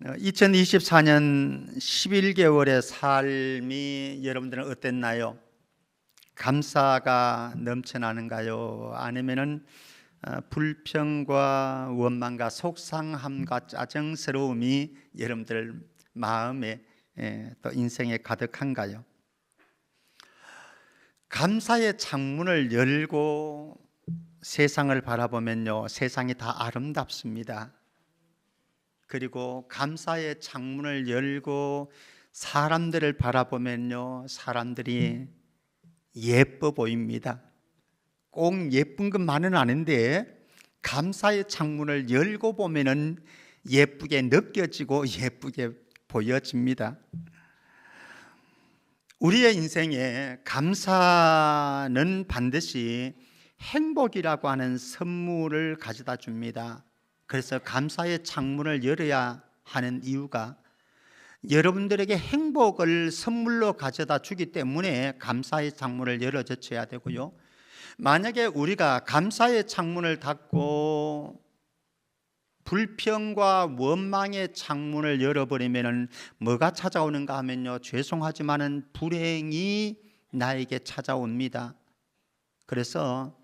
2024년 11개월의 삶이 여러분들은 어땠나요? 감사가 넘쳐나는가요? 아니면은 불평과 원망과 속상함과 짜증스러움이 여러분들 마음에 또 인생에 가득한가요? 감사의 창문을 열고 세상을 바라보면요, 세상이 다 아름답습니다. 그리고 감사의 창문을 열고 사람들을 바라보면요, 사람들이 예뻐 보입니다. 꼭 예쁜 것만은 아닌데 감사의 창문을 열고 보면은 예쁘게 느껴지고 예쁘게 보여집니다. 우리의 인생에 감사는 반드시 행복이라고 하는 선물을 가져다 줍니다. 그래서 감사의 창문을 열어야 하는 이유가 여러분들에게 행복을 선물로 가져다 주기 때문에 감사의 창문을 열어줘야 되고요, 만약에 우리가 감사의 창문을 닫고 불평과 원망의 창문을 열어버리면 뭐가 찾아오는가 하면요, 죄송하지만은 불행이 나에게 찾아옵니다. 그래서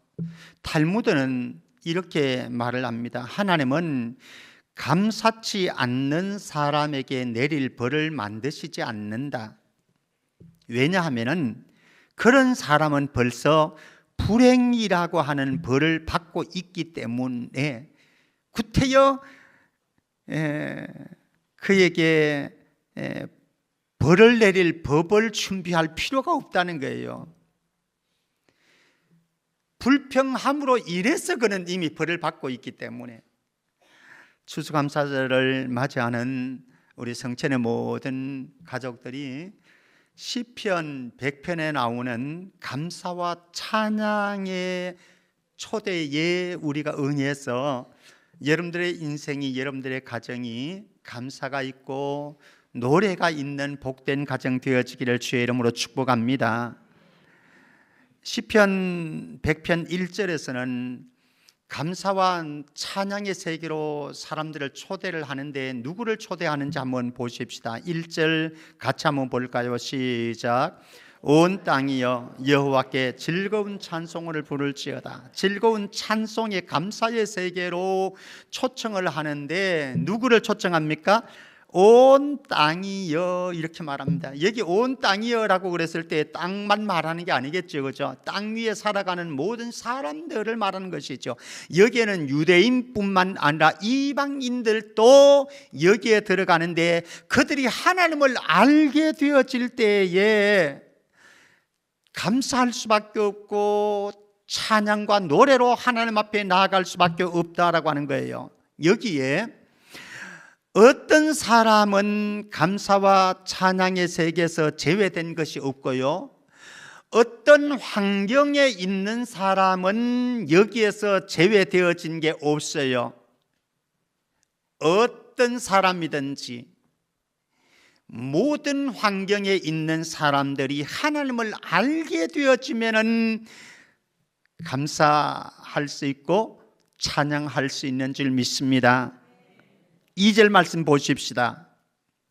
탈무드는 이렇게 말을 합니다. 하나님은 감사치 않는 사람에게 내릴 벌을 만드시지 않는다. 왜냐하면은 그런 사람은 벌써 불행이라고 하는 벌을 받고 있기 때문에 구태여 그에게 벌을 내릴 법을 준비할 필요가 없다는 거예요. 불평함으로 인해서 그는 이미 벌을 받고 있기 때문에. 추수감사절을 맞이하는 우리 성천의 모든 가족들이 시편 100편에 나오는 감사와 찬양의 초대에 우리가 응해서 여러분들의 인생이, 여러분들의 가정이 감사가 있고 노래가 있는 복된 가정 되어지기를 주의 이름으로 축복합니다. 시편 100편 1절에서는 감사와 찬양의 세계로 사람들을 초대를 하는데 누구를 초대하는지 한번 보십시다. 1절 같이 한번 볼까요? 시작. 온 땅이여 여호와께 즐거운 찬송을 부를지어다. 즐거운 찬송의 감사의 세계로 초청을 하는데 누구를 초청합니까? 온 땅이여 이렇게 말합니다. 여기 온 땅이여라고 그랬을 때 땅만 말하는 게 아니겠죠, 그죠? 땅 위에 살아가는 모든 사람들을 말하는 것이죠. 여기에는 유대인뿐만 아니라 이방인들도 여기에 들어가는데 그들이 하나님을 알게 되어질 때에 감사할 수밖에 없고 찬양과 노래로 하나님 앞에 나아갈 수밖에 없다라고 하는 거예요. 여기에 어떤 사람은 감사와 찬양의 세계에서 제외된 것이 없고요, 어떤 환경에 있는 사람은 여기에서 제외되어진 게 없어요. 어떤 사람이든지 모든 환경에 있는 사람들이 하나님을 알게 되어지면은 감사할 수 있고 찬양할 수 있는 줄 믿습니다. 2절 말씀 보십시다.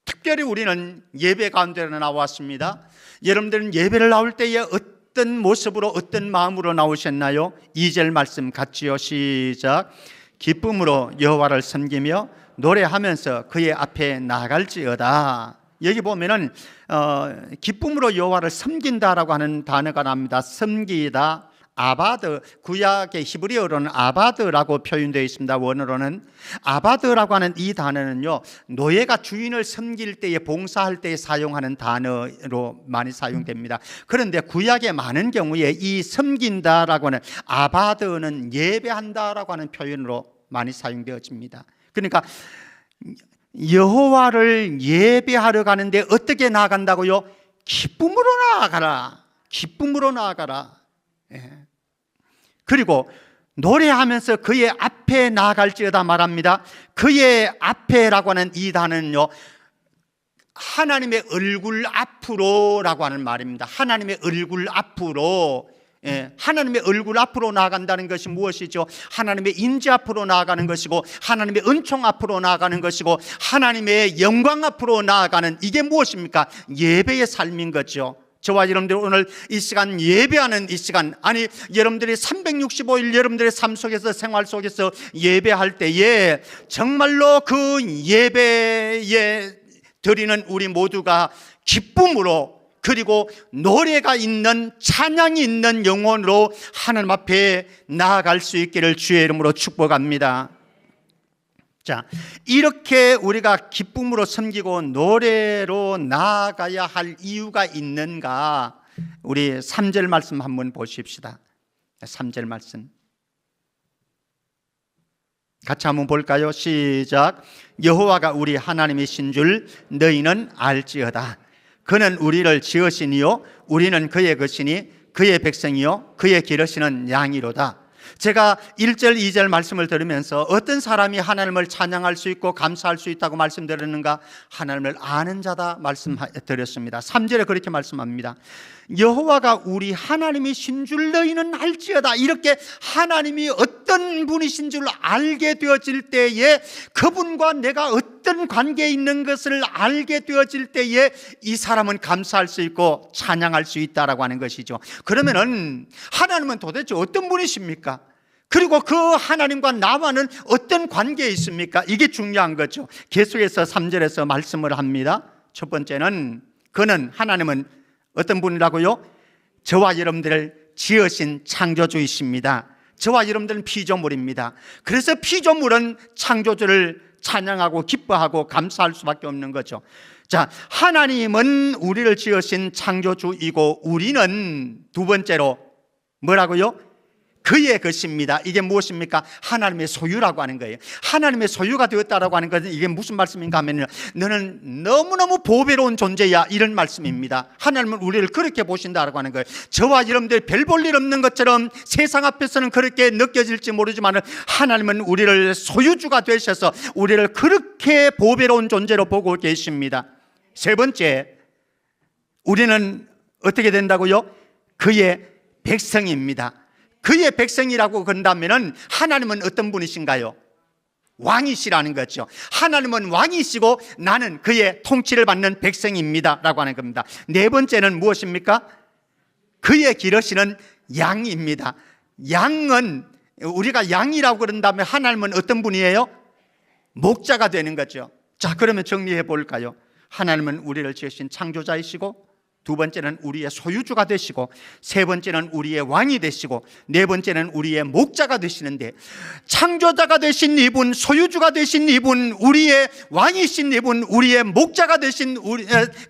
특별히 우리는 예배 가운데 나왔습니다. 여러분들은 예배를 나올 때에 어떤 모습으로 어떤 마음으로 나오셨나요? 2절 말씀 같이요. 시작. 기쁨으로 여호와를 섬기며 노래하면서 그의 앞에 나갈지어다. 여기 보면은 기쁨으로 여호와를 섬긴다라고 하는 단어가 나옵니다. 섬기다, 아바드, 구약의 히브리어로는 아바드라고 표현되어 있습니다. 원어로는 아바드라고 하는 이 단어는요, 노예가 주인을 섬길 때에, 봉사할 때에 사용하는 단어로 많이 사용됩니다. 그런데 구약의 많은 경우에 이 섬긴다라고 하는 아바드는 예배한다라고 하는 표현으로 많이 사용되어집니다. 그러니까 여호와를 예배하러 가는데 어떻게 나아간다고요? 기쁨으로 나아가라. 기쁨으로 나아가라. 그리고 노래하면서 그의 앞에 나아갈지어다 말합니다. 그의 앞에라고 하는 이 단어는요, 하나님의 얼굴 앞으로라고 하는 말입니다. 하나님의 얼굴 앞으로 하나님의 얼굴 앞으로 나아간다는 것이 무엇이죠? 하나님의 인지 앞으로 나아가는 것이고, 하나님의 은총 앞으로 나아가는 것이고, 하나님의 영광 앞으로 나아가는, 이게 무엇입니까? 예배의 삶인 거죠. 저와 여러분들 오늘 이 시간, 예배하는 이 시간, 아니 여러분들이 365일 여러분들의 삶 속에서, 생활 속에서 예배할 때에 정말로 그 예배에 드리는 우리 모두가 기쁨으로, 그리고 노래가 있는, 찬양이 있는 영혼으로 하나님 앞에 나아갈 수 있기를 주의 이름으로 축복합니다. 자, 이렇게 우리가 기쁨으로 섬기고 노래로 나아가야 할 이유가 있는가? 우리 3절 말씀 한번 보십시다. 3절 말씀 같이 한번 볼까요? 시작. 여호와가 우리 하나님이신 줄 너희는 알지어다. 그는 우리를 지으시니요 우리는 그의 것이니 그의 백성이요 그의 기르시는 양이로다. 제가 1절 2절 말씀을 들으면서 어떤 사람이 하나님을 찬양할 수 있고 감사할 수 있다고 말씀드렸는가? 하나님을 아는 자다 말씀드렸습니다. 3절에 그렇게 말씀합니다. 여호와가 우리 하나님이신 줄 너희는 알지어다. 이렇게 하나님이 어떤 분이신 줄 알게 되어질 때에, 그분과 내가 어떤 관계에 있는 것을 알게 되어질 때에 이 사람은 감사할 수 있고 찬양할 수 있다라고 하는 것이죠. 그러면은 하나님은 도대체 어떤 분이십니까? 그리고 그 하나님과 나와는 어떤 관계에 있습니까? 이게 중요한 거죠. 계속해서 3절에서 말씀을 합니다. 첫 번째는, 그는, 하나님은 어떤 분이라고요? 저와 여러분들을 지으신 창조주이십니다. 저와 여러분들은 피조물입니다. 그래서 피조물은 창조주를 찬양하고 기뻐하고 감사할 수밖에 없는 거죠. 자, 하나님은 우리를 지으신 창조주이고, 우리는 두 번째로 뭐라고요? 그의 것입니다. 이게 무엇입니까? 하나님의 소유라고 하는 거예요. 하나님의 소유가 되었다라고 하는 것은 이게 무슨 말씀인가 하면, 너는 너무너무 보배로운 존재야, 이런 말씀입니다. 하나님은 우리를 그렇게 보신다라고 하는 거예요. 저와 여러분들 별 볼 일 없는 것처럼 세상 앞에서는 그렇게 느껴질지 모르지만, 하나님은 우리를 소유주가 되셔서 우리를 그렇게 보배로운 존재로 보고 계십니다. 세 번째, 우리는 어떻게 된다고요? 그의 백성입니다. 그의 백성이라고 그런다면 하나님은 어떤 분이신가요? 왕이시라는 거죠. 하나님은 왕이시고 나는 그의 통치를 받는 백성입니다 라고 하는 겁니다. 네 번째는 무엇입니까? 그의 기르시는 양입니다. 양은, 우리가 양이라고 그런다면 하나님은 어떤 분이에요? 목자가 되는 거죠. 자, 그러면 정리해 볼까요? 하나님은 우리를 지으신 창조자이시고, 두 번째는 우리의 소유주가 되시고, 세 번째는 우리의 왕이 되시고, 네 번째는 우리의 목자가 되시는데, 창조자가 되신 이분, 소유주가 되신 이분, 우리의 왕이신 이분, 우리의 목자가 되신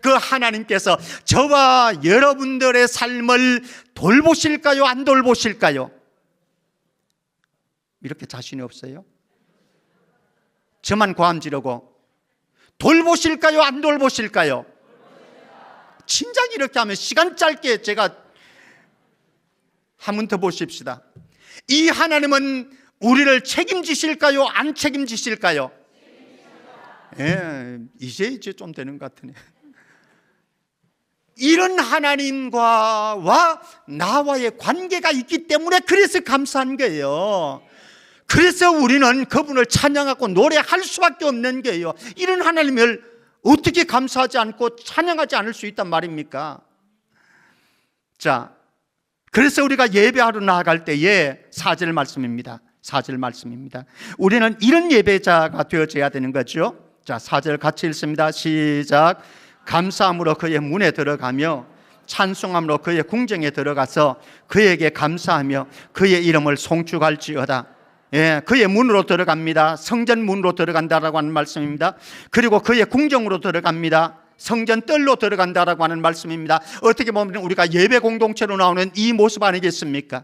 그 하나님께서 저와 여러분들의 삶을 돌보실까요? 안 돌보실까요? 이렇게 자신이 없어요? 저만 고함지르고 돌보실까요? 안 돌보실까요? 진작 이렇게 하면 시간 짧게 제가 한번 더 보십시다. 이 하나님은 우리를 책임지실까요? 안 책임지실까요? 예, 이제 좀 되는 것 같으네. 이런 하나님과 나와의 관계가 있기 때문에 그래서 감사한 거예요. 그래서 우리는 그분을 찬양하고 노래할 수밖에 없는 거예요. 이런 하나님을 어떻게 감사하지 않고 찬양하지 않을 수 있단 말입니까? 자, 그래서 우리가 예배하러 나아갈 때에 4절 말씀입니다. 4절 말씀입니다. 우리는 이런 예배자가 되어져야 되는 거죠. 자, 4절 같이 읽습니다. 시작. 감사함으로 그의 문에 들어가며 찬송함으로 그의 궁정에 들어가서 그에게 감사하며 그의 이름을 송축할지어다. 예, 그의 문으로 들어갑니다. 성전 문으로 들어간다라고 하는 말씀입니다. 그리고 그의 궁정으로 들어갑니다. 성전 뜰로 들어간다라고 하는 말씀입니다. 어떻게 보면 우리가 예배 공동체로 나오는 이 모습 아니겠습니까?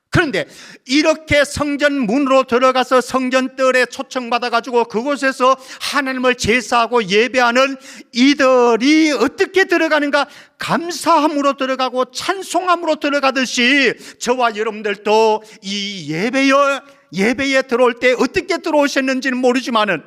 그런데 이렇게 성전 문으로 들어가서 성전 뜰에 초청받아가지고 그곳에서 하나님을 제사하고 예배하는 이들이 어떻게 들어가는가? 감사함으로 들어가고 찬송함으로 들어가듯이 저와 여러분들도 이 예배에 들어올 때 어떻게 들어오셨는지는 모르지만은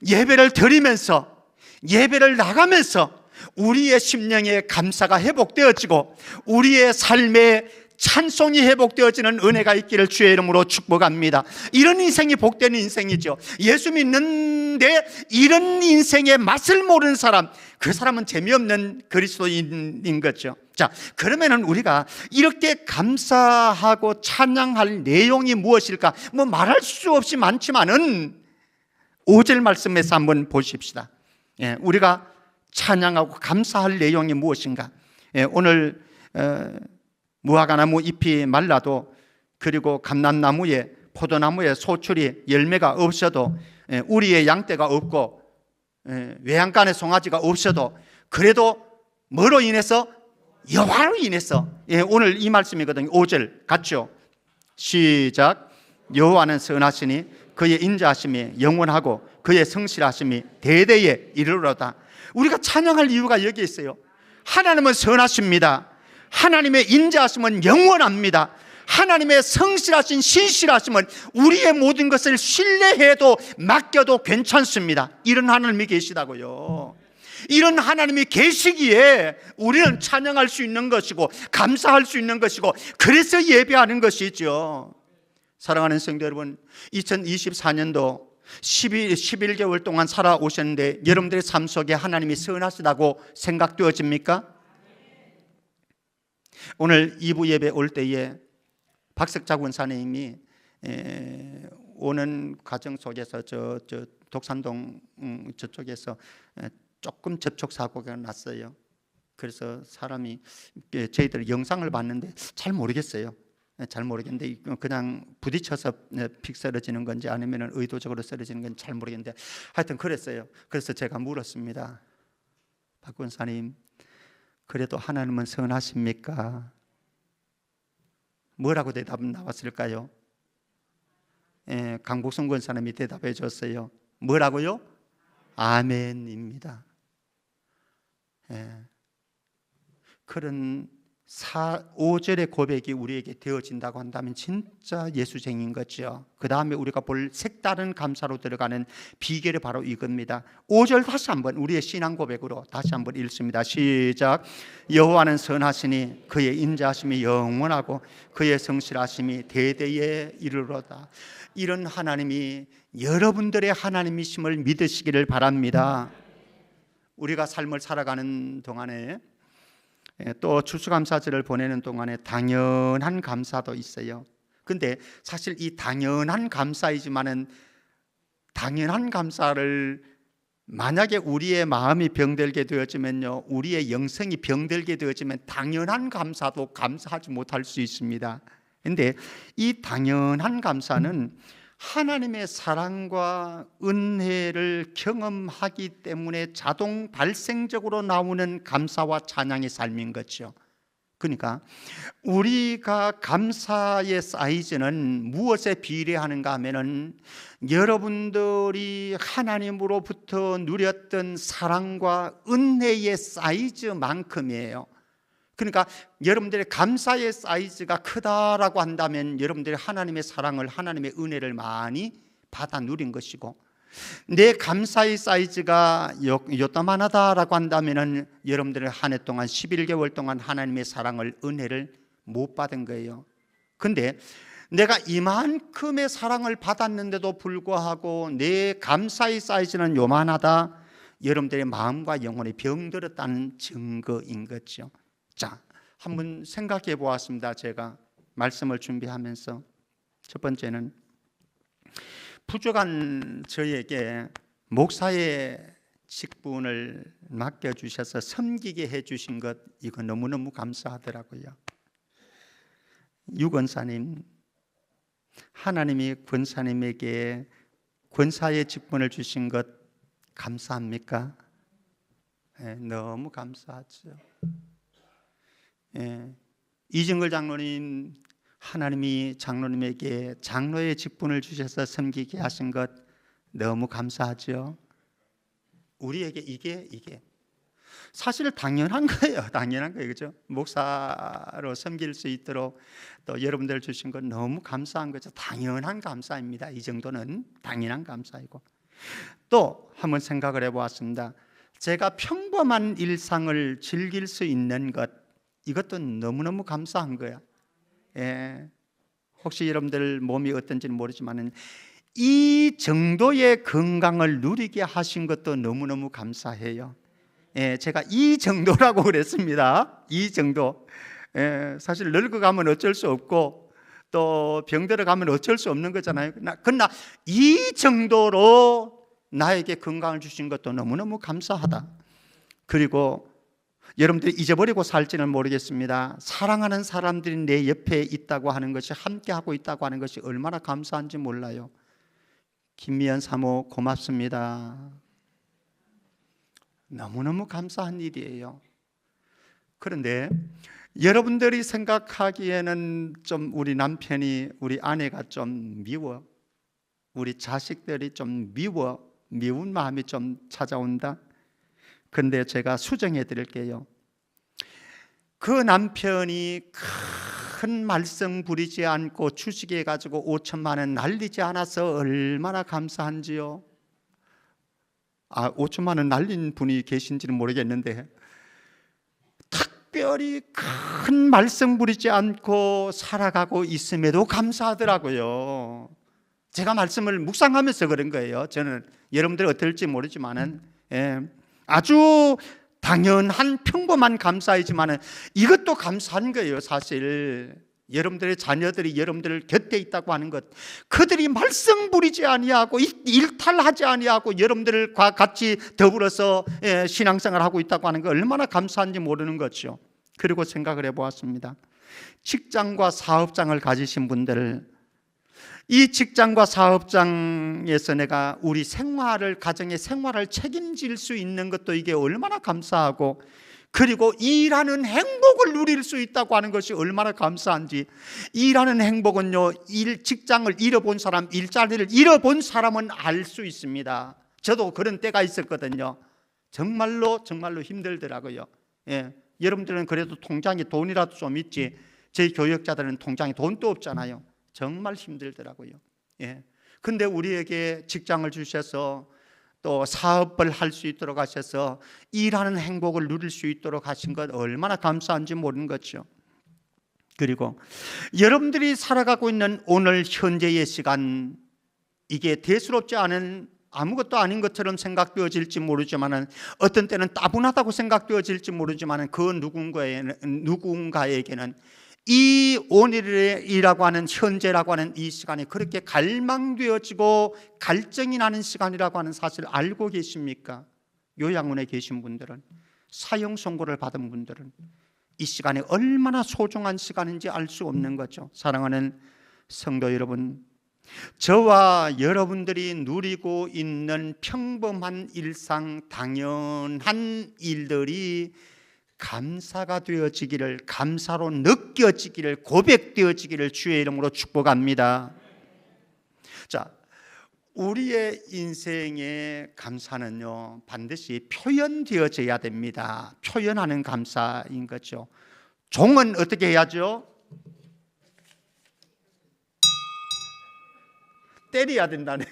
예배를 드리면서, 예배를 나가면서 우리의 심령에 감사가 회복되어지고 우리의 삶에 찬송이 회복되어지는 은혜가 있기를 주의 이름으로 축복합니다. 이런 인생이 복되는 인생이죠. 예수 믿는데 이런 인생의 맛을 모르는 사람, 그 사람은 재미없는 그리스도인인 거죠. 자, 그러면은 우리가 이렇게 감사하고 찬양할 내용이 무엇일까? 뭐 말할 수 없이 많지만은 5절 말씀에서 한번 보십시다. 우리가 찬양하고 감사할 내용이 무엇인가? 오늘 무화과나무 잎이 말라도, 그리고 감람나무에, 포도나무에 소출이 열매가 없어도, 우리의 양떼가 없고 외양간에 송아지가 없어도, 그래도 뭐로 인해서? 여호와로 인해서. 오늘 이 말씀이거든요. 5절 같죠? 시작. 여호와는 선하시니 그의 인자하심이 영원하고 그의 성실하심이 대대에 이르러다. 우리가 찬양할 이유가 여기 있어요. 하나님은 선하십니다. 하나님의 인자하심은 영원합니다. 하나님의 성실하신 신실하심은 우리의 모든 것을 신뢰해도 맡겨도 괜찮습니다. 이런 하나님이 계시다고요. 이런 하나님이 계시기에 우리는 찬양할 수 있는 것이고 감사할 수 있는 것이고, 그래서 예배하는 것이죠. 사랑하는 성도 여러분, 2024년도 11개월 동안 살아오셨는데 여러분들의 삶 속에 하나님이 선하시다고 생각되어집니까? 오늘 2부 예배 올 때에 박석자 권사님이 오는 과정 속에서 저 독산동 저쪽에서 조금 접촉사고가 났어요. 그래서 사람이, 저희들 영상을 봤는데 잘 모르겠어요. 잘 모르겠는데 그냥 부딪혀서 픽 쓰러지는 건지 아니면 의도적으로 쓰러지는 건지 잘 모르겠는데 하여튼 그랬어요. 그래서 제가 물었습니다. 박 권사님, 그래도 하나님은 선하십니까? 뭐라고 대답 나왔을까요? 강복순 권사님이 대답해 줬어요. 뭐라고요? 아멘입니다. 그런 5절의 고백이 우리에게 되어진다고 한다면 진짜 예수쟁인 거죠. 그 다음에 우리가 볼 색다른 감사로 들어가는 비결이 바로 이겁니다. 5절 다시 한번 우리의 신앙 고백으로 다시 한번 읽습니다. 시작. 여호와는 선하시니 그의 인자하심이 영원하고 그의 성실하심이 대대에 이르러다. 이런 하나님이 여러분들의 하나님이심을 믿으시기를 바랍니다. 우리가 삶을 살아가는 동안에 또 추수감사절을 보내는 동안에 당연한 감사도 있어요. 근데 사실 이 당연한 감사이지만은, 당연한 감사를 만약에 우리의 마음이 병들게 되어지면요, 우리의 영성이 병들게 되어지면 당연한 감사도 감사하지 못할 수 있습니다. 근데 이 당연한 감사는 하나님의 사랑과 은혜를 경험하기 때문에 자동 발생적으로 나오는 감사와 찬양의 삶인 거죠. 그러니까 우리가 감사의 사이즈는 무엇에 비례하는가 하면은 여러분들이 하나님으로부터 누렸던 사랑과 은혜의 사이즈만큼이에요. 그러니까 여러분들의 감사의 사이즈가 크다라고 한다면 여러분들이 하나님의 사랑을, 하나님의 은혜를 많이 받아 누린 것이고, 내 감사의 사이즈가 요따만하다라고 한다면 여러분들은 한 해 동안 11개월 동안 하나님의 사랑을, 은혜를 못 받은 거예요. 근데 내가 이만큼의 사랑을 받았는데도 불구하고 내 감사의 사이즈는 요만하다, 여러분들의 마음과 영혼이 병들었다는 증거인 거죠. 자, 한번 생각해 보았습니다. 제가 말씀을 준비하면서 첫 번째는 부족한 저에게 목사의 직분을 맡겨주셔서 섬기게 해주신 것, 이거 너무너무 감사하더라고요. 유 권사님, 하나님이 권사님에게 권사의 직분을 주신 것 감사합니까? 너무 감사하죠. 이정걸 장로님, 하나님이 장로님에게 장로의 직분을 주셔서 섬기게 하신 것 너무 감사하죠. 우리에게 이게 사실 당연한 거예요. 당연한 거예요. 그렇죠? 목사로 섬길 수 있도록 또 여러분들 주신 건 너무 감사한 거죠. 당연한 감사입니다. 이 정도는 당연한 감사이고, 또 한번 생각을 해보았습니다. 제가 평범한 일상을 즐길 수 있는 것, 이것도 너무너무 감사한 거야. 예. 혹시 여러분들 몸이 어떤지는 모르지만 이 정도의 건강을 누리게 하신 것도 너무너무 감사해요. 예, 제가 이 정도라고 그랬습니다. 이 정도. 예, 사실 늙어가면 어쩔 수 없고 또 병들어 가면 어쩔 수 없는 거잖아요. 그러나 이 정도로 나에게 건강을 주신 것도 너무너무 감사하다. 그리고 여러분들이 잊어버리고 살지는 모르겠습니다. 사랑하는 사람들이 내 옆에 있다고 하는 것이, 함께하고 있다고 하는 것이 얼마나 감사한지 몰라요. 김미연 사모 고맙습니다. 너무너무 감사한 일이에요. 그런데 여러분들이 생각하기에는 좀 우리 남편이, 우리 아내가 좀 미워, 우리 자식들이 좀 미운 마음이 좀 찾아온다. 그런데 제가 수정해 드릴게요. 그 남편이 큰 말썽 부리지 않고 주식해 가지고 5천만 원 날리지 않아서 얼마나 감사한지요. 5천만 원 날린 분이 계신지는 모르겠는데 특별히 큰 말썽 부리지 않고 살아가고 있음에도 감사하더라고요. 제가 말씀을 묵상하면서 그런 거예요. 저는 여러분들이 어떨지 모르지만은 아주 당연한 평범한 감사이지만 이것도 감사한 거예요. 사실 여러분들의 자녀들이 여러분들 곁에 있다고 하는 것, 그들이 말썽 부리지 아니하고 일탈하지 아니하고 여러분들과 같이 더불어서 신앙생활을 하고 있다고 하는 것, 얼마나 감사한지 모르는 거죠. 그리고 생각을 해보았습니다. 직장과 사업장을 가지신 분들, 이 직장과 사업장에서 내가 우리 생활을, 가정의 생활을 책임질 수 있는 것도 이게 얼마나 감사하고, 그리고 일하는 행복을 누릴 수 있다고 하는 것이 얼마나 감사한지. 일하는 행복은요, 직장을 잃어본 사람, 일자리를 잃어본 사람은 알 수 있습니다. 저도 그런 때가 있었거든요. 정말로 힘들더라고요. 여러분들은 그래도 통장에 돈이라도 좀 있지, 저희 교역자들은 통장에 돈도 없잖아요. 정말 힘들더라고요. 근데 우리에게 직장을 주셔서 또 사업을 할 수 있도록 하셔서 일하는 행복을 누릴 수 있도록 하신 것 얼마나 감사한지 모르는 거죠. 그리고 여러분들이 살아가고 있는 오늘 현재의 시간, 이게 대수롭지 않은, 아무것도 아닌 것처럼 생각되어질지 모르지만, 어떤 때는 따분하다고 생각되어질지 모르지만, 그 누군가에게는 이 오늘이라고 하는, 현재라고 하는 이 시간이 그렇게 갈망되어지고 갈증이 나는 시간이라고 하는 사실을 알고 계십니까? 요양원에 계신 분들은, 사형 선고를 받은 분들은 이 시간이 얼마나 소중한 시간인지 알 수 없는 거죠. 사랑하는 성도 여러분, 저와 여러분들이 누리고 있는 평범한 일상, 당연한 일들이 감사가 되어지기를, 감사로 느껴지기를, 고백되어지기를 주의 이름으로 축복합니다. 자, 우리의 인생의 감사는요, 반드시 표현되어져야 됩니다. 표현하는 감사인 거죠. 종은 어떻게 해야죠? 때려야 된다네.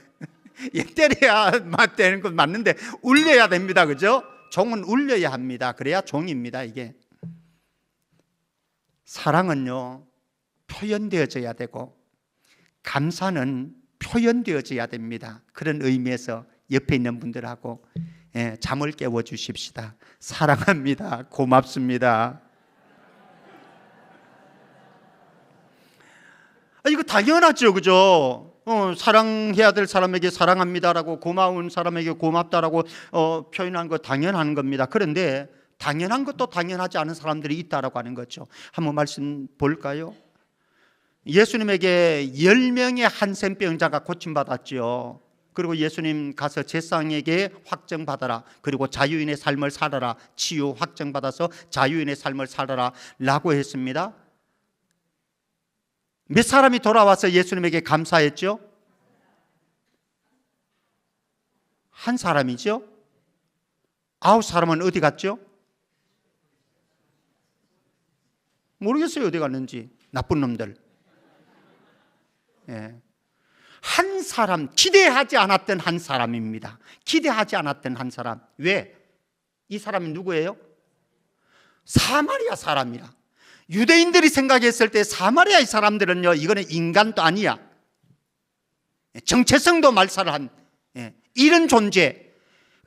때려야 되는 건 맞는데 울려야 됩니다. 그죠? 종은 울려야 합니다. 그래야 종입니다. 이게 사랑은요, 표현되어져야 되고 감사는 표현되어져야 됩니다. 그런 의미에서 옆에 있는 분들하고 잠을 깨워 주십시다. 사랑합니다. 고맙습니다. 이거 당연하죠. 그죠? 사랑해야 될 사람에게 사랑합니다라고, 고마운 사람에게 고맙다라고 표현한 거 당연한 겁니다. 그런데 당연한 것도 당연하지 않은 사람들이 있다라고 하는 거죠. 한번 말씀 볼까요? 예수님에게 10명의 한센병자가 고침받았죠. 그리고 예수님 가서 제사장에게 확정받아라, 그리고 자유인의 삶을 살아라, 치유 확정받아서 자유인의 삶을 살아라 라고 했습니다. 몇 사람이 돌아와서 예수님에게 감사했죠? 한 사람이죠? 9사람은 어디 갔죠? 모르겠어요. 어디 갔는지. 나쁜 놈들. 한 사람, 기대하지 않았던 한 사람입니다. 기대하지 않았던 한 사람. 왜? 이 사람이 누구예요? 사마리아 사람이라. 유대인들이 생각했을 때 사마리아의 사람들은요, 이거는 인간도 아니야, 정체성도 말살한 이런 존재,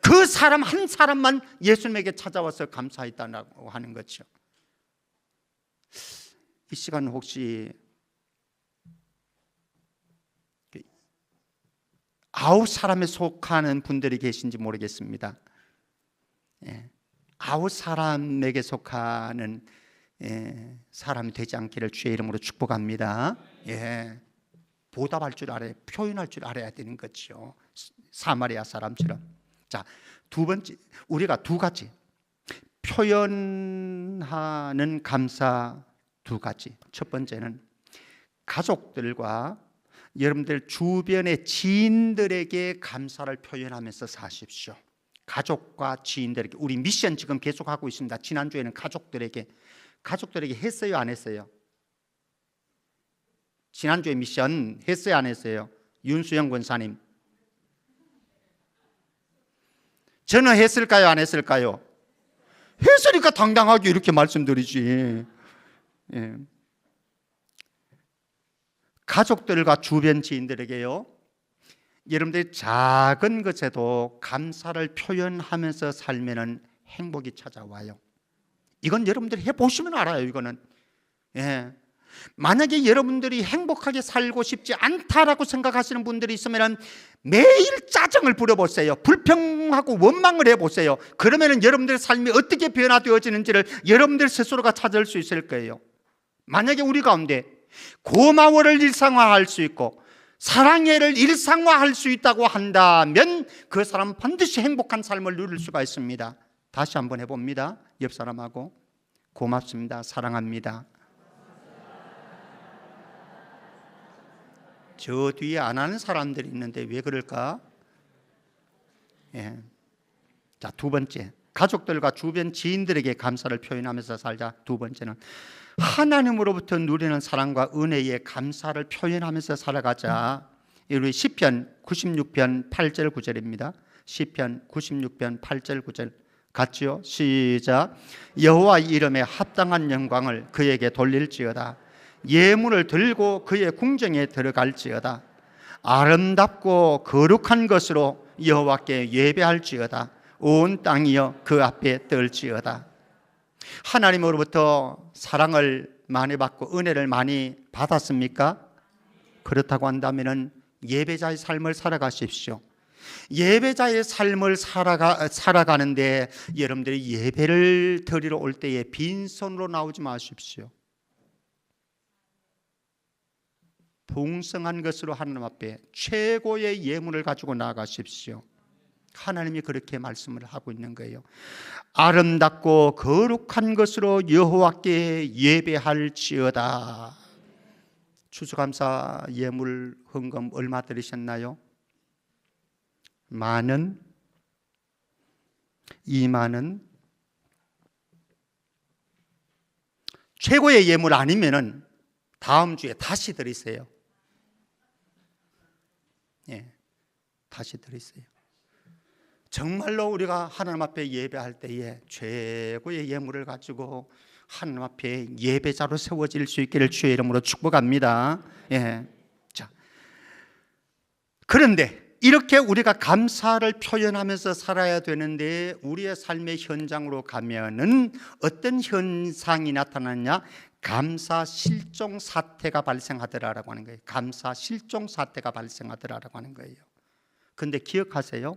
그 사람 한 사람만 예수님에게 찾아와서 감사했다고 하는 거죠. 이 시간 혹시 9사람에 속하는 분들이 계신지 모르겠습니다. 9사람에게 속하는 사람이 되지 않기를 주의 이름으로 축복합니다. 보답할 줄 알아야, 표현할 줄 알아야 되는 거죠, 사마리아 사람처럼. 자, 두 번째, 우리가 두 가지 표현하는 감사, 두 가지. 첫 번째는 가족들과 여러분들 주변의 지인들에게 감사를 표현하면서 사십시오. 가족과 지인들에게. 우리 미션 지금 계속하고 있습니다. 지난주에는 가족들에게 했어요, 안 했어요? 지난주에 미션 했어요, 안 했어요? 윤수영 권사님, 저는 했을까요, 안 했을까요? 했으니까 당당하게 이렇게 말씀드리지. 가족들과 주변 지인들에게요, 여러분들이 작은 것에도 감사를 표현하면서 살면 행복이 찾아와요. 이건 여러분들이 해보시면 알아요. 이거는 만약에 여러분들이 행복하게 살고 싶지 않다라고 생각하시는 분들이 있으면 매일 짜증을 부려보세요. 불평하고 원망을 해보세요. 그러면 여러분들의 삶이 어떻게 변화되어지는지를 여러분들 스스로가 찾을 수 있을 거예요. 만약에 우리 가운데 고마워를 일상화할 수 있고 사랑해를 일상화할 수 있다고 한다면 그 사람은 반드시 행복한 삶을 누릴 수가 있습니다. 다시 한번 해봅니다. 옆 사람하고, 고맙습니다, 사랑합니다. 저 뒤에 안 하는 사람들이 있는데 왜 그럴까? 자, 두 번째, 가족들과 주변 지인들에게 감사를 표현하면서 살자. 두 번째는 하나님으로부터 누리는 사랑과 은혜에 감사를 표현하면서 살아가자. 우리 시편 96편 8절 9절입니다. 시편 96편 8절 9절 같지요? 시작. 여호와 이름에 합당한 영광을 그에게 돌릴지어다. 예물을 들고 그의 궁정에 들어갈지어다. 아름답고 거룩한 것으로 여호와께 예배할지어다. 온 땅이여 그 앞에 떨지어다. 하나님으로부터 사랑을 많이 받고 은혜를 많이 받았습니까? 그렇다고 한다면 예배자의 삶을 살아가십시오. 예배자의 삶을 살아가는데 여러분들이 예배를 드리러 올 때에 빈손으로 나오지 마십시오. 풍성한 것으로 하나님 앞에 최고의 예물을 가지고 나아가십시오. 하나님이 그렇게 말씀을 하고 있는 거예요. 아름답고 거룩한 것으로 여호와께 예배할지어다. 추수감사 예물 헌금 얼마 드리셨나요? 10,000원? 20,000원? 최고의 예물 아니면은 다음 주에 다시 드리세요. 다시 드리세요. 정말로 우리가 하나님 앞에 예배할 때에 최고의 예물을 가지고 하나님 앞에 예배자로 세워질 수 있기를 주의 이름으로 축복합니다. 자, 그런데 이렇게 우리가 감사를 표현하면서 살아야 되는데 우리의 삶의 현장으로 가면은 어떤 현상이 나타나냐? 감사 실종 사태가 발생하더라라고 하는 거예요. 감사 실종 사태가 발생하더라라고 하는 거예요. 근데 기억하세요.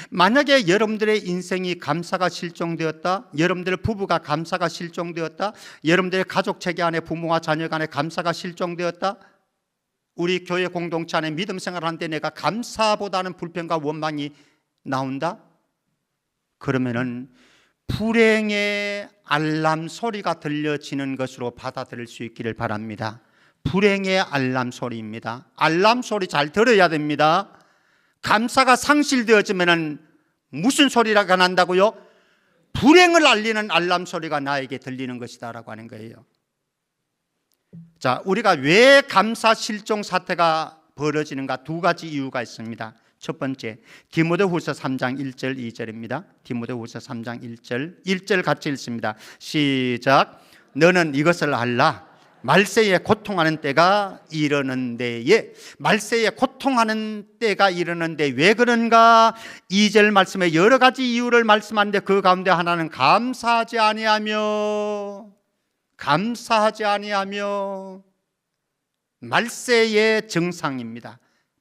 만약에 여러분들의 인생이 감사가 실종되었다, 여러분들의 부부가 감사가 실종되었다, 여러분들의 가족 체계 안에 부모와 자녀 간에 감사가 실종되었다, 우리 교회 공동체 안에 믿음 생활하는데 내가 감사보다는 불평과 원망이 나온다? 그러면은 불행의 알람 소리가 들려지는 것으로 받아들일 수 있기를 바랍니다. 불행의 알람 소리입니다. 알람 소리 잘 들어야 됩니다. 감사가 상실되어지면 무슨 소리가 난다고요? 불행을 알리는 알람 소리가 나에게 들리는 것이다라고 하는 거예요. 자, 우리가 왜 감사 실종 사태가 벌어지는가? 두 가지 이유가 있습니다. 첫 번째, 디모데후서 3장 1절 2절입니다. 디모데후서 3장 1절 같이 읽습니다. 시작. 너는 이것을 알라. 말세에 고통하는 때가 이르는 데에, 말세에 고통하는 때가 이르는데 왜 그런가? 2절 말씀에 여러 가지 이유를 말씀하는데 그 가운데 하나는 감사하지 아니하며 말세의 정상입니다.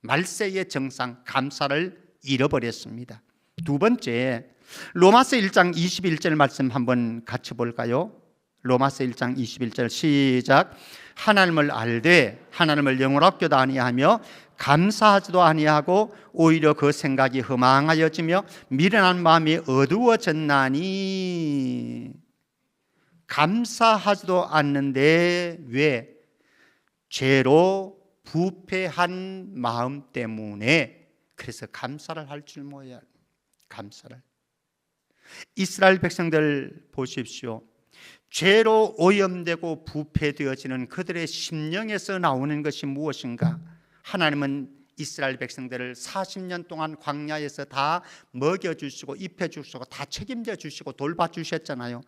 말세의 정상, 감사를 잃어버렸습니다. 두 번째, 로마서 1장 21절 말씀 한번 같이 볼까요? 로마서 1장 21절 시작. 하나님을 알되 하나님을 영으로 아껴도 아니하며 감사하지도 아니하고 오히려 그 생각이 허망하여지며 미련한 마음이 어두워졌나니. 감사하지도 않는데 왜? 죄로 부패한 마음 때문에. 그래서 감사를 할 줄 모여야 합니다. 감사를. 이스라엘 백성들 보십시오. 죄로 오염되고 부패되어지는 그들의 심령에서 나오는 것이 무엇인가? 하나님은 이스라엘 백성들을 40년 동안 광야에서 다 먹여주시고 입혀주시고 다 책임져 주시고 돌봐주셨잖아요.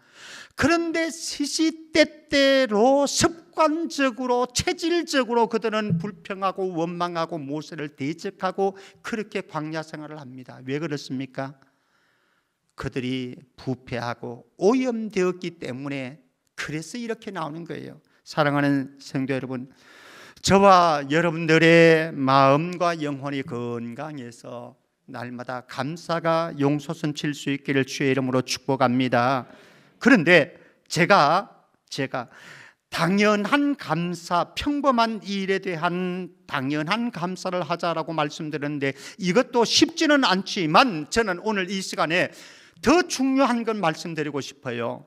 그런데 시시때때로 습관적으로 체질적으로 그들은 불평하고 원망하고 모세를 대적하고 그렇게 광야 생활을 합니다. 왜 그렇습니까? 그들이 부패하고 오염되었기 때문에. 그래서 이렇게 나오는 거예요. 사랑하는 성도 여러분, 저와 여러분들의 마음과 영혼이 건강해서 날마다 감사가 용솟음 칠 수 있기를 주의 이름으로 축복합니다. 그런데 제가 당연한 감사, 평범한 일에 대한 당연한 감사를 하자라고 말씀드렸는데 이것도 쉽지는 않지만 저는 오늘 이 시간에 더 중요한 건 말씀드리고 싶어요.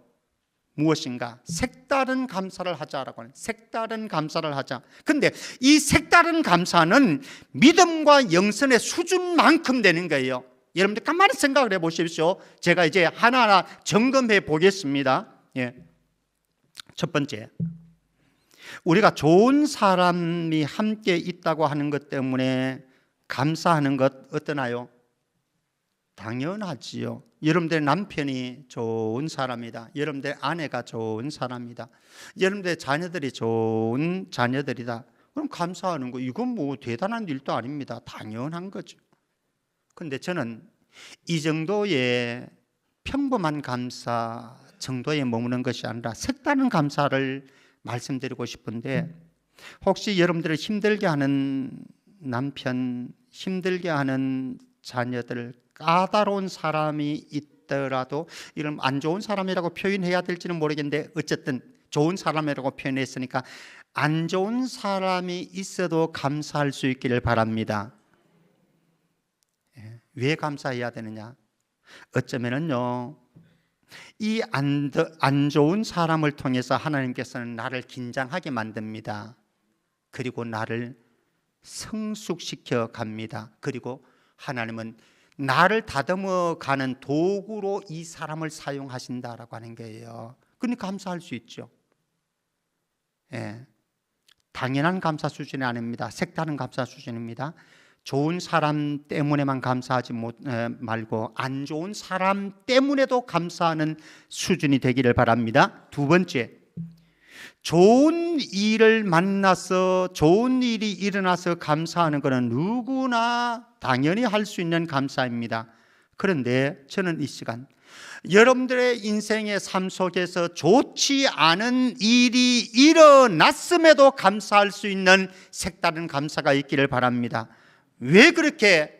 무엇인가? 색다른 감사를 하자라고 하는, 색다른 감사를 하자. 근데 이 색다른 감사는 믿음과 영성의 수준만큼 되는 거예요. 여러분들 가만히 생각을 해 보십시오. 제가 이제 하나하나 점검해 보겠습니다. 첫 번째, 우리가 좋은 사람이 함께 있다고 하는 것 때문에 감사하는 것 어떠나요? 당연하지요. 여러분들의 남편이 좋은 사람이다. 여러분들의 아내가 좋은 사람이다. 여러분들의 자녀들이 좋은 자녀들이다. 그럼 감사하는 거, 이건 뭐 대단한 일도 아닙니다. 당연한 거죠. 그런데 저는 이 정도의 평범한 감사 정도에 머무는 것이 아니라 색다른 감사를 말씀드리고 싶은데, 혹시 여러분들을 힘들게 하는 남편, 힘들게 하는 자녀들, 까다로운 사람이 있더라도, 이런 안 좋은 사람이라고 표현해야 될지는 모르겠는데 어쨌든 좋은 사람이라고 표현했으니까 안 좋은 사람이 있어도 감사할 수 있기를 바랍니다. 왜 감사해야 되느냐? 어쩌면은요, 이 안 좋은 사람을 통해서 하나님께서는 나를 긴장하게 만듭니다. 그리고 나를 성숙시켜 갑니다. 그리고 하나님은 나를 다듬어 가는 도구로 이 사람을 사용하신다라고 하는 거예요. 그러니까 감사할 수 있죠. 당연한 감사 수준이 아닙니다. 색다른 감사 수준입니다. 좋은 사람 때문에만 감사하지 말고 안 좋은 사람 때문에도 감사하는 수준이 되기를 바랍니다. 두 번째, 좋은 일을 만나서 좋은 일이 일어나서 감사하는 것은 누구나 당연히 할 수 있는 감사입니다. 그런데 저는 이 시간 여러분들의 인생의 삶 속에서 좋지 않은 일이 일어났음에도 감사할 수 있는 색다른 감사가 있기를 바랍니다. 왜 그렇게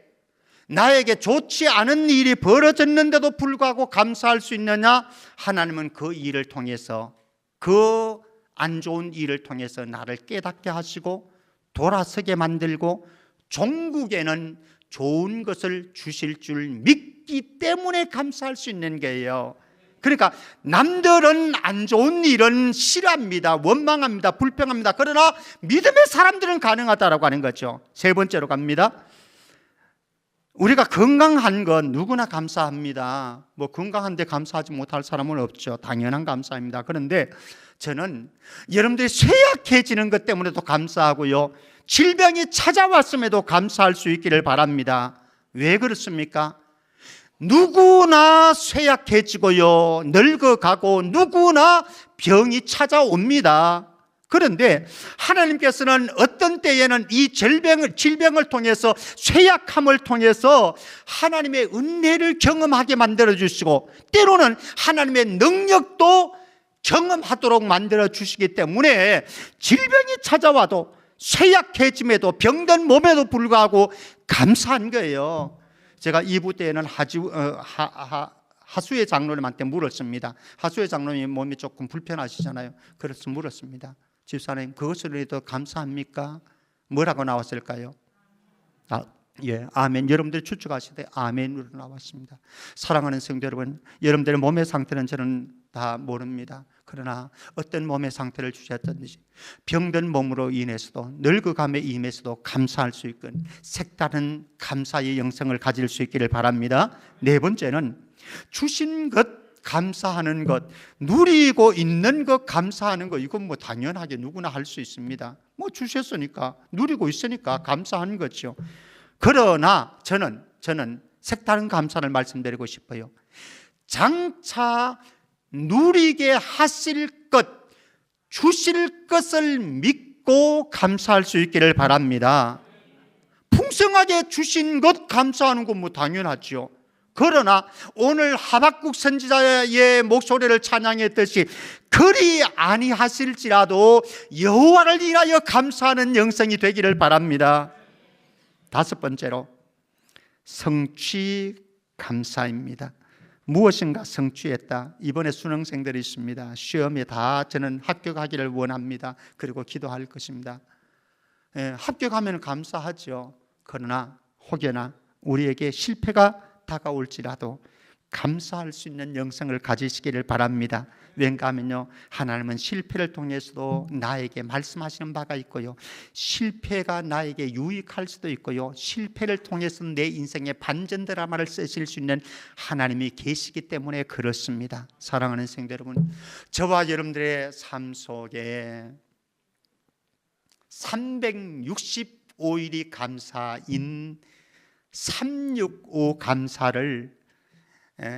나에게 좋지 않은 일이 벌어졌는데도 불구하고 감사할 수 있느냐? 하나님은 그 일을 통해서, 그 안 좋은 일을 통해서 나를 깨닫게 하시고 돌아서게 만들고 종국에는 좋은 것을 주실 줄 믿기 때문에 감사할 수 있는 거예요. 그러니까 남들은 안 좋은 일은 싫어합니다. 원망합니다. 불평합니다. 그러나 믿음의 사람들은 가능하다라고 하는 거죠. 세 번째로 갑니다. 우리가 건강한 건 누구나 감사합니다. 뭐 건강한데 감사하지 못할 사람은 없죠. 당연한 감사입니다. 그런데 저는 여러분들이 쇠약해지는 것 때문에도 감사하고요, 질병이 찾아왔음에도 감사할 수 있기를 바랍니다. 왜 그렇습니까? 누구나 쇠약해지고요, 늙어가고 누구나 병이 찾아옵니다. 그런데 하나님께서는 어떤 때에는 이 질병을 통해서, 쇠약함을 통해서 하나님의 은혜를 경험하게 만들어 주시고, 때로는 하나님의 능력도 경험하도록 만들어 주시기 때문에 질병이 찾아와도, 쇠약해짐에도, 병든 몸에도 불구하고 감사한 거예요. 제가 2부 때에는 하수의 장로님한테 물었습니다. 하수의 장로님 몸이 조금 불편하시잖아요. 그래서 물었습니다. 집사님, 그것을 해도 감사합니까? 뭐라고 나왔을까요? 예, 아멘. 여러분들이 추측하시되 아멘으로 나왔습니다. 사랑하는 성도 여러분, 여러분들의 몸의 상태는 저는 다 모릅니다. 그러나 어떤 몸의 상태를 주셨든지 병든 몸으로 인해서도, 늙어감에 임해서도 감사할 수 있건 색다른 감사의 영성을 가질 수 있기를 바랍니다. 네 번째는 주신 것 감사하는 것, 누리고 있는 것 감사하는 것. 이건 뭐 당연하게 누구나 할 수 있습니다. 뭐 주셨으니까, 누리고 있으니까 감사하는 거죠. 그러나 저는 색다른 감사를 말씀드리고 싶어요. 장차 누리게 하실 것, 주실 것을 믿고 감사할 수 있기를 바랍니다. 풍성하게 주신 것 감사하는 건 뭐 당연하죠. 그러나 오늘 하박국 선지자의 목소리를 찬양했듯이 그리 아니하실지라도 여호와를 인하여 감사하는 영성이 되기를 바랍니다. 다섯 번째로 성취 감사입니다. 무엇인가 성취했다. 이번에 수능생들이 있습니다. 시험에 다 저는 합격하기를 원합니다. 그리고 기도할 것입니다. 합격하면 감사하죠. 그러나 혹여나 우리에게 실패가 다가올지라도 감사할 수 있는 영성을 가지시기를 바랍니다. 왠가 하면요, 하나님은 실패를 통해서도 나에게 말씀하시는 바가 있고요, 실패가 나에게 유익할 수도 있고요, 실패를 통해서 내 인생의 반전 드라마를 쓰실 수 있는 하나님이 계시기 때문에 그렇습니다. 사랑하는 성도 여러분, 저와 여러분들의 삶 속에 365일이 감사인 365 감사를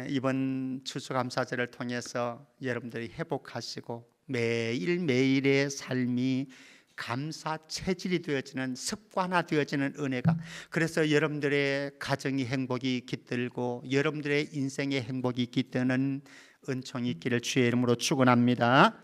이번 추수감사절을 통해서 여러분들이 회복하시고 매일매일의 삶이 감사 체질이 되어지는, 습관화되어지는 은혜가, 그래서 여러분들의 가정이 행복이 깃들고 여러분들의 인생의 행복이 깃드는 은총이 있기를 주의 이름으로 축원합니다.